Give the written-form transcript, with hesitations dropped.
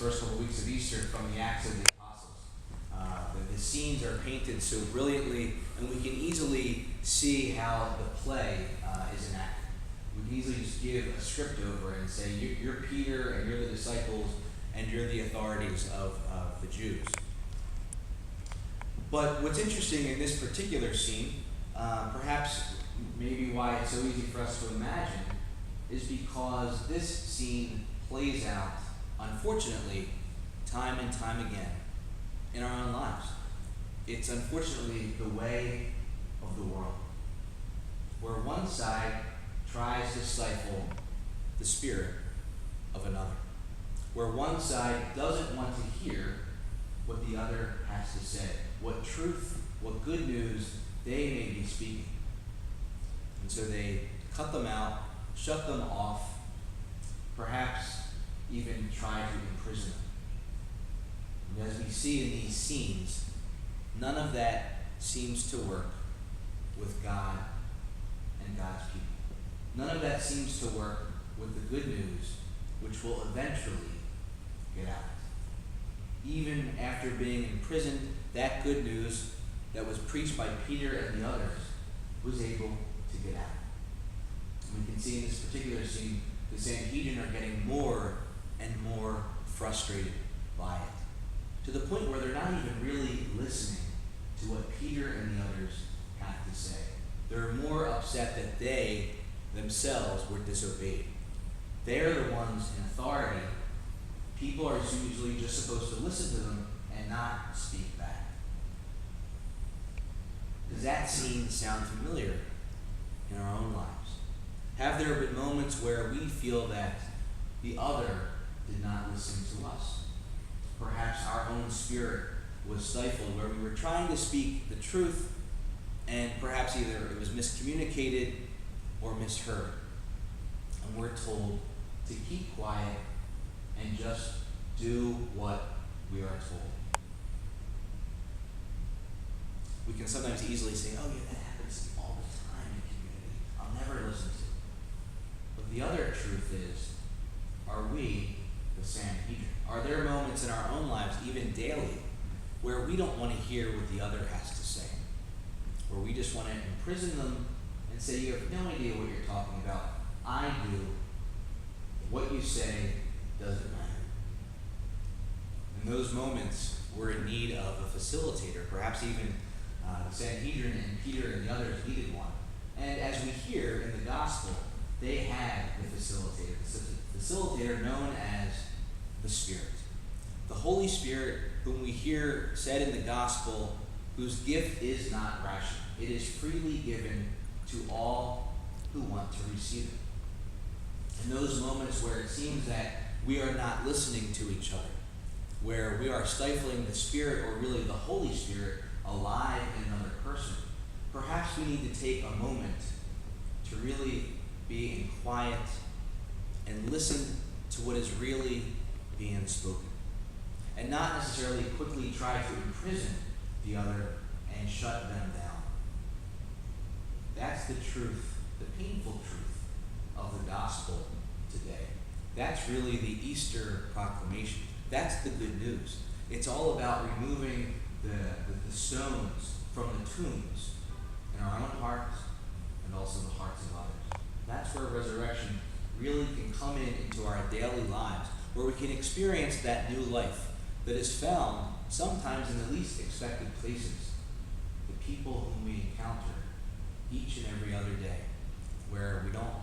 first couple of weeks of Easter from the Acts of the Apostles. The scenes are painted so brilliantly, and we can easily see how the play is enacted. We can easily just give a script over it and say, you're Peter, and you're the disciples, and you're the authorities of the Jews. But what's interesting in this particular scene, perhaps maybe why it's so easy for us to imagine, is because this scene plays out, unfortunately, time and time again in our own lives. It's unfortunately the way of the world, where one side tries to stifle the spirit of another, where one side doesn't want to hear what the other has to say, what truth, what good news they may be speaking. And so they cut them out, shut them off, perhaps even try to imprison them. And as we see in these scenes, none of that seems to work with God and God's people. None of that seems to work with the good news, which will eventually get out. Even after being imprisoned, that good news that was preached by Peter and the others was able to get out. And we can see in this particular scene, the Sanhedrin are getting more and more frustrated by it, to the point where they're not even really listening to what Peter and the others have to say. They're more upset that they themselves were disobeyed. They're the ones in authority. People are usually just supposed to listen to them and not speak back. Does that scene sound familiar in our own lives? Have there been moments where we feel that the other did not listen to us? Perhaps our own spirit was stifled, where we were trying to speak the truth, and perhaps either it was miscommunicated or misheard. And we're told to keep quiet and just do what we are told. We can sometimes easily say, oh yeah, that happens all the time in community. I'll never listen to it. But the other truth is, are we the Sanhedrin? Are there moments in our own lives, even daily, where we don't want to hear what the other has to say? Where we just want to imprison them and say, you have no idea what you're talking about. I do. What you say doesn't matter. In those moments, we're in need of a facilitator, perhaps even the Sanhedrin and Peter and the others needed one. And as we hear in the gospel, they had the facilitator known as the Spirit. The Holy Spirit, whom we hear said in the gospel, whose gift is not rational. It is freely given to all who want to receive it. In those moments where it seems that we are not listening to each other, where we are stifling the Spirit, or really the Holy Spirit, alive in another person, perhaps we need to take a moment to really be in quiet and listen to what is really being spoken, and not necessarily quickly try to imprison the other and shut them down. That's the truth, the painful truth of the gospel today. That's really the Easter proclamation. That's the good news. It's all about removing the stones from the tombs in our own hearts and also the hearts of others. That's where resurrection really can come into our daily lives, where we can experience that new life that is found sometimes in the least expected places. The people whom we encounter each and every other day, where we don't